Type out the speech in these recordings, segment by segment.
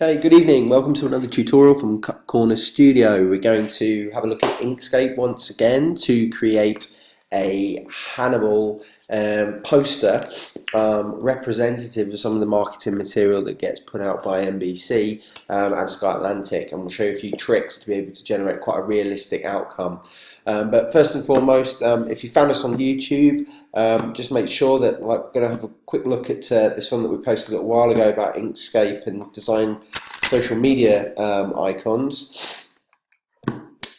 Hey, good evening. Welcome to another tutorial from Cut Corner Studio. We're going to have a look at Inkscape once again to create a Hannibal poster representative of some of the marketing material that gets put out by NBC and Sky Atlantic, and we'll show you a few tricks to be able to generate quite a realistic outcome. But first and foremost, if you found us on YouTube, just make sure that we're going to have a quick look at this one that we posted a little while ago about Inkscape and design social media icons.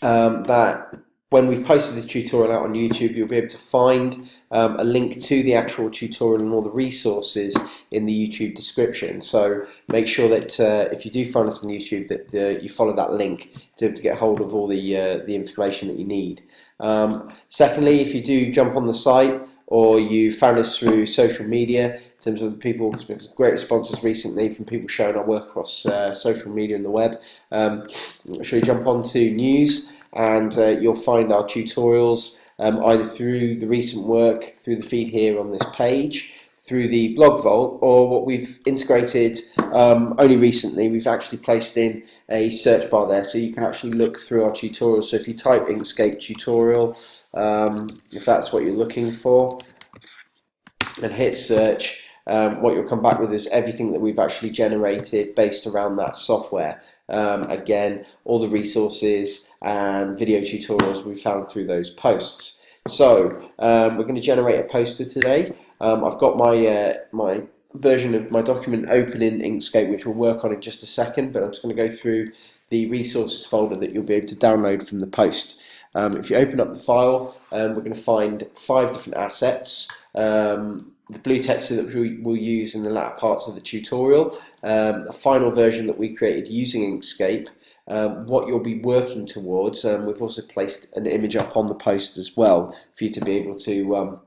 That when we've posted this tutorial out on YouTube, you'll be able to find a link to the actual tutorial and all the resources in the YouTube description. So make sure that if you do find us on YouTube, that you follow that link to be able to get hold of all the information that you need. Secondly, if you do jump on the site, or you found us through social media, in terms of the people, because we've had great responses recently from people showing our work across social media and the web. Make sure you jump onto news, and you'll find our tutorials either through the recent work, through the feed here on this page, through the blog vault, or what we've integrated only recently. We've actually placed in a search bar there, so you can actually look through our tutorials. So if you type Inkscape tutorial, if that's what you're looking for, and hit search, what you'll come back with is everything that we've actually generated based around that software. Again, all the resources and video tutorials we found through those posts. So we're going to generate a poster today. I've got my my version of my document open in Inkscape, which we'll work on in just a second, but I'm just going to go through the resources folder that you'll be able to download from the post. If you open up the file, we're going to find 5 different assets. The blue texture that we'll use in the latter parts of the tutorial, a final version that we created using Inkscape, what you'll be working towards. We've also placed an image up on the post as well for you to be able to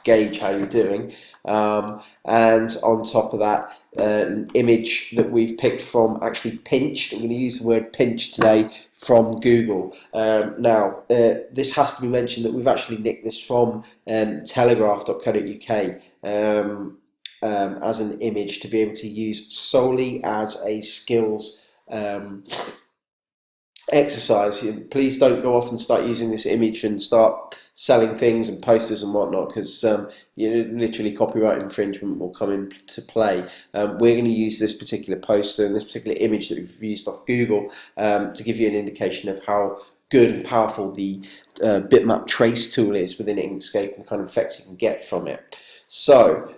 gauge how you're doing, and on top of that, an image that we've picked from, actually pinched. I'm going to use the word pinch today, from Google. Now this has to be mentioned that we've actually nicked this from telegraph.co.uk as an image to be able to use solely as a skills exercise. Please don't go off and start using this image and start selling things and posters and whatnot, because literally copyright infringement will come into play. We're going to use this particular poster and this particular image that we've used off Google to give you an indication of how good and powerful the bitmap trace tool is within Inkscape and the kind of effects you can get from it. So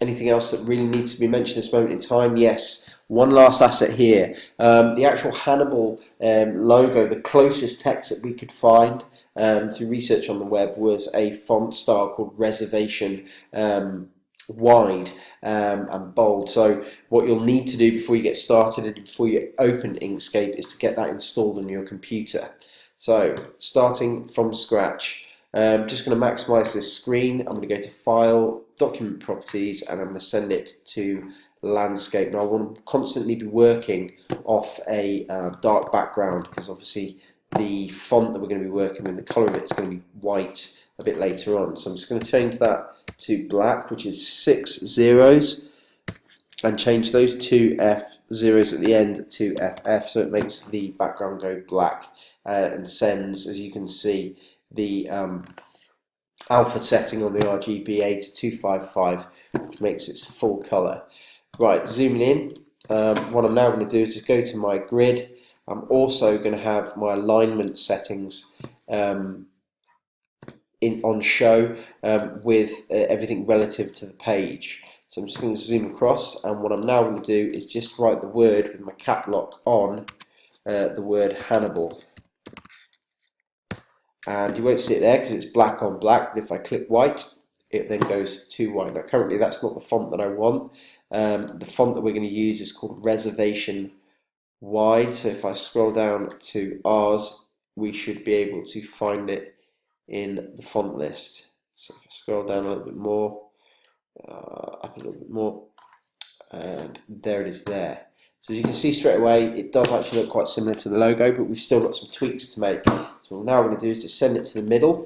anything else that really needs to be mentioned at this moment in time? Yes. One last asset here, the actual Hannibal logo. The closest text that we could find through research on the web was a font style called Reservation Wide and bold. So what you'll need to do before you get started and before you open Inkscape is to get that installed on your computer. So starting from scratch, just going to maximize this screen. I'm going to go to File, Document Properties, and I'm going to send it to landscape. Now I want to constantly be working off a dark background, because obviously the font that we're going to be working with, the colour of it, is going to be white a bit later on. So I'm just going to change that to black, which is 6 zeros, and change those 2 F zeros at the end to FF, so it makes the background go black and sends, as you can see, the alpha setting on the RGBA to 255, which makes its full colour. Right, zooming in, what I'm now going to do is just go to my grid. I'm also going to have my alignment settings on show with everything relative to the page. So I'm just going to zoom across, and what I'm now going to do is just write the word with my cap lock on, the word Hannibal. And you won't see it there because it's black on black, but if I click white, it then goes to white. Now currently that's not the font that I want. The font that we're going to use is called Reservation Wide. So if I scroll down to ours, we should be able to find it in the font list. So if I scroll down a little bit more, up a little bit more, and there it is there. So as you can see straight away, it does actually look quite similar to the logo, but we've still got some tweaks to make. So what we're now going to do is just send it to the middle,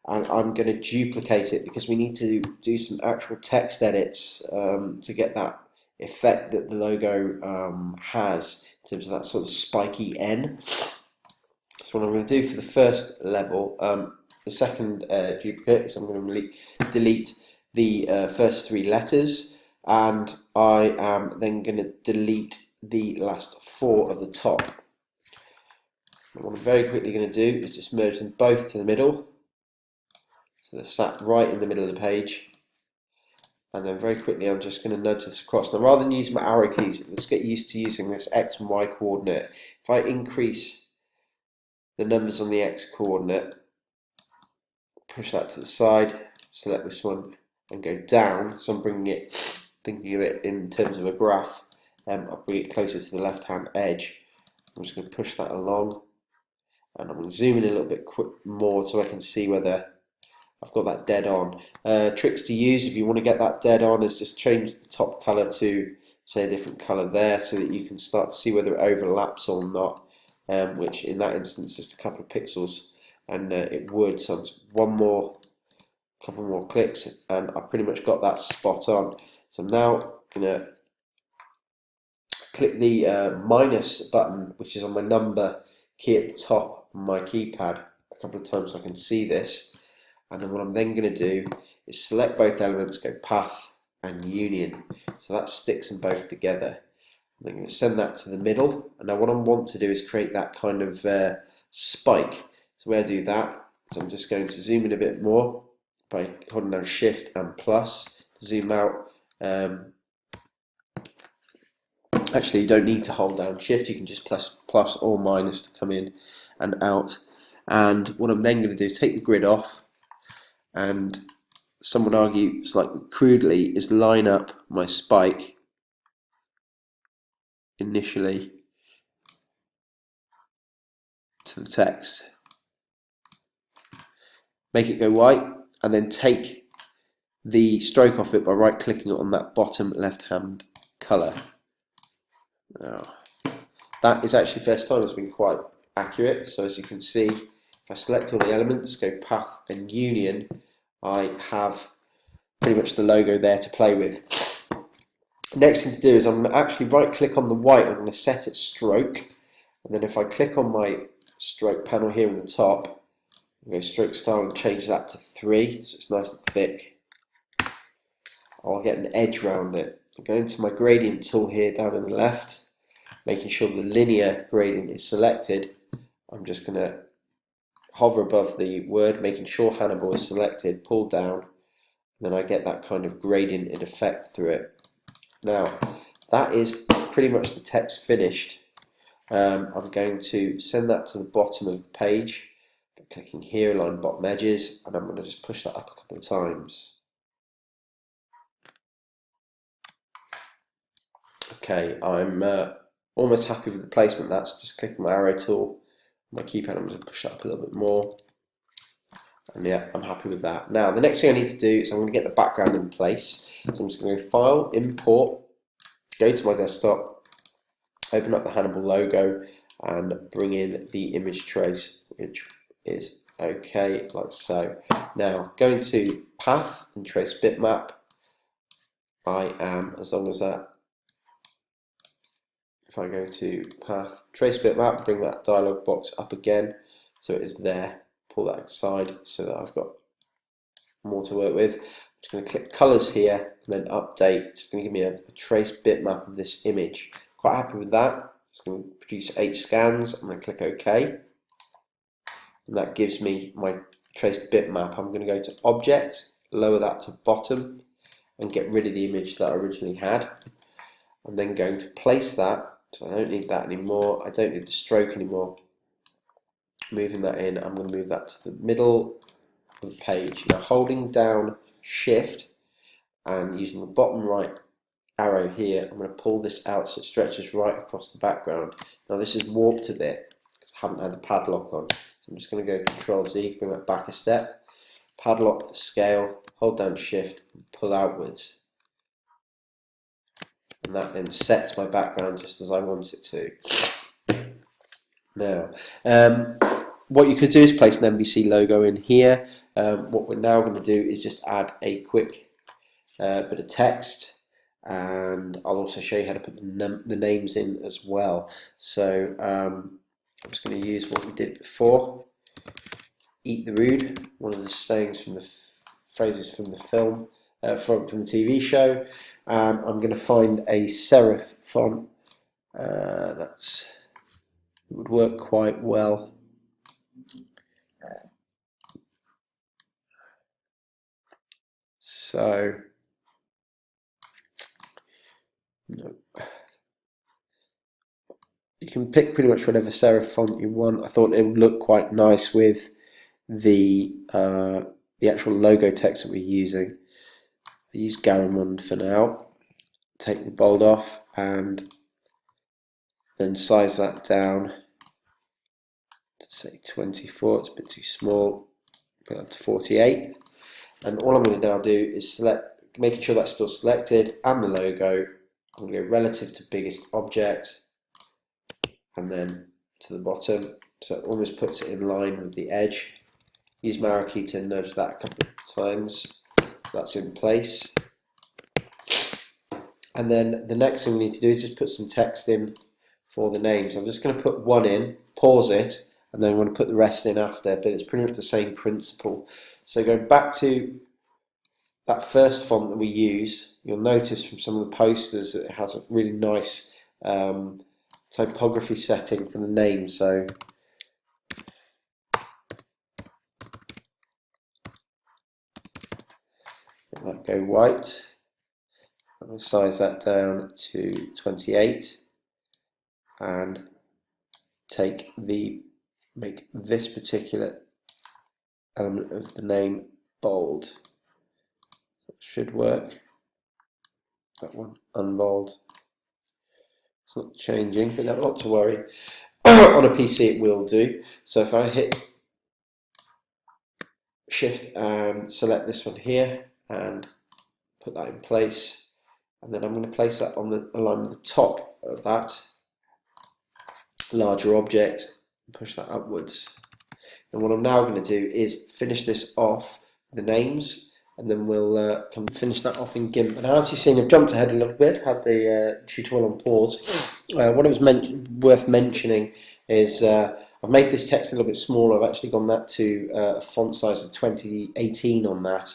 and I'm going to duplicate it because we need to do some actual text edits to get that effect that the logo has in terms of that sort of spiky N. So what I'm going to do for the first level, the second duplicate, is I'm going to delete the first 3 letters, and I am then going to delete the last 4 of the top. And what I'm very quickly going to do is just merge them both to the middle, so they're sat right in the middle of the page. And then very quickly I'm just going to nudge this across. Now rather than use my arrow keys, let's get used to using this X and Y coordinate. If I increase the numbers on the X coordinate, push that to the side, select this one and go down, so I'm bringing it, thinking of it in terms of a graph, I'll bring it closer to the left hand edge. I'm just going to push that along, and I'm going to zoom in a little bit more so I can see whether I've got that dead on. Tricks to use if you want to get that dead on is just change the top colour to, say, a different colour there, so that you can start to see whether it overlaps or not, which in that instance is just a couple of pixels, and it would. So couple more clicks and I pretty much got that spot on. So I'm now going to click the minus button, which is on my number key at the top of my keypad, a couple of times so I can see this. And then what I'm then going to do is select both elements, go path and union, so that sticks them both together. I'm going to send that to the middle, and now what I want to do is create that kind of spike. So where I do that is I'm just going to zoom in a bit more by holding down Shift and plus to zoom out. Actually, you don't need to hold down Shift, you can just plus or minus to come in and out. And what I'm then going to do is take the grid off, and some would argue slightly crudely is line up my spike initially to the text, make it go white, and then take the stroke off it by right clicking on that bottom left hand colour. Now that is actually first time it's been quite accurate. So as you can see, if I select all the elements, go path and union, I have pretty much the logo there to play with. Next thing to do is I'm going to actually right click on the white, I'm going to set it stroke, and then if I click on my stroke panel here in the top, I'm going to go stroke style and change that to 3 so it's nice and thick. I'll get an edge around it. I'll go into my gradient tool here down in the left, making sure the linear gradient is selected. I'm just going to hover above the word, making sure Hannibal is selected, pull down, and then I get that kind of gradient in effect through it. Now that is pretty much the text finished. I'm going to send that to the bottom of the page by clicking here, align bottom edges, and I'm going to just push that up a couple of times. Okay, I'm almost happy with the placement. That's just clicking my arrow tool, my keypad, I'm going to push that up a little bit more. And yeah, I'm happy with that. Now, the next thing I need to do is I'm going to get the background in place. So I'm just going to go File, Import, go to my desktop, open up the Hannibal logo, and bring in the image trace, which is okay, like so. Now, going to Path and Trace Bitmap, I am, as long as that, if I go to Path, Trace Bitmap, bring that dialog box up again, so it is there. Pull that aside so that I've got more to work with. I'm just going to click Colors here and then Update. It's going to give me a trace bitmap of this image. Quite happy with that. It's going to produce 8 scans. I'm going to click OK, and that gives me my traced bitmap. I'm going to go to Object, lower that to bottom, and get rid of the image that I originally had. I'm then going to place that. So I don't need that anymore. I don't need the stroke anymore. Moving that in, I'm going to move that to the middle of the page. Now holding down Shift and using the bottom right arrow here, I'm going to pull this out so it stretches right across the background. Now this is warped a bit because I haven't had the padlock on. So I'm just going to go Control Z, bring that back a step, padlock the scale, hold down Shift and pull outwards. And that then sets my background just as I want it to. Now, what you could do is place an NBC logo in here. What we're now going to do is just add a quick bit of text. and I'll also show you how to put the names in as well. So I'm just going to use what we did before. Eat the rude, one of the sayings from the phrases from the film, from the TV show. I'm going to find a serif font that's would work quite well. So no. You can pick pretty much whatever serif font you want. I thought it would look quite nice with the actual logo text that we're using. I use Garamond for now. Take the bold off and then size that down to say 24. It's a bit too small. Put it up to 48. And all I'm going to now do is select, making sure that's still selected, and the logo. I'm going to go relative to biggest object, and then to the bottom, so it almost puts it in line with the edge. Use my arrow key to nudge that a couple of times, so that's in place. And then the next thing we need to do is just put some text in for the names. I'm just going to put one in, pause it, and then I'm going to put the rest in after, but it's pretty much the same principle. So going back to that first font that we use, you'll notice from some of the posters that it has a really nice typography setting for the name. So let that go white. I'm going to size that down to 28 and make this particular element of the name bold. That should work. That one unbold. It's not changing, but not to worry. On a PC it will do. So if I hit Shift and select this one here and put that in place, and then I'm going to place that on the line with the top of that larger object and push that upwards. And what I'm now going to do is finish this off the names, and then we'll come finish that off in GIMP. And as you've seen, I've jumped ahead a little bit, had the tutorial on pause. What it was worth mentioning is I've made this text a little bit smaller. I've actually gone that to a font size of 2018 on that,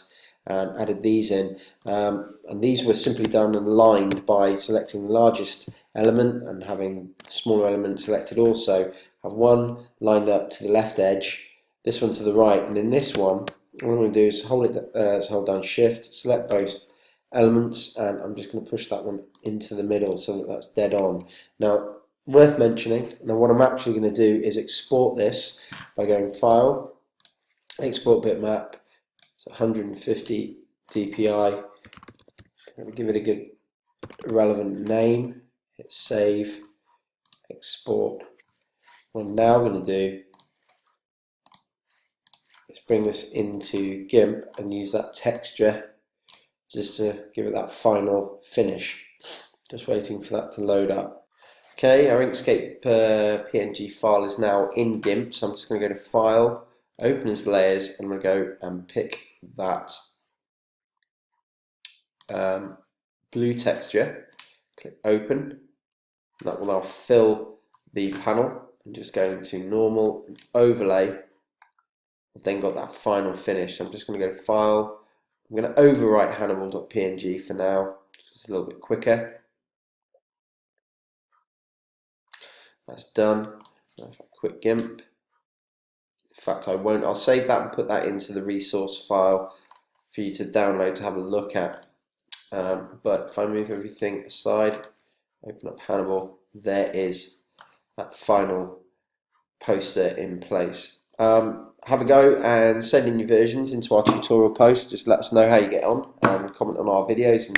and added these in. And these were simply done and aligned by selecting the largest element and having the smaller element selected also. Have one lined up to the left edge, this one to the right, and in this one, what I'm going to do is hold down Shift, select both elements, and I'm just going to push that one into the middle so that that's dead on. Now, worth mentioning, now what I'm actually going to do is export this by going File, Export Bitmap, so 150 dpi. I'm going to give it a good relevant name, hit Save, Export. What I'm now going to do is bring this into GIMP and use that texture just to give it that final finish. Just waiting for that to load up. Okay, our Inkscape PNG file is now in GIMP, so I'm just going to go to File, Open as Layers, and I'm going to go and pick that blue texture, click Open. That will now fill the panel, and just go into Normal and Overlay. I've then got that final finish, so I'm just going to go to File. I'm going to overwrite Hannibal.png for now, just a little bit quicker. That's done. Now if I quit GIMP, in fact I won't, I'll save that and put that into the resource file for you to download to have a look at. But if I move everything aside, open up Hannibal, there is that final poster in place. Have a go and send in your versions into our tutorial post. Just let us know how you get on and comment on our videos, and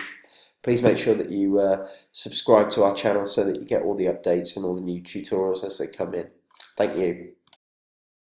please make sure that you subscribe to our channel so that you get all the updates and all the new tutorials as they come in. Thank you.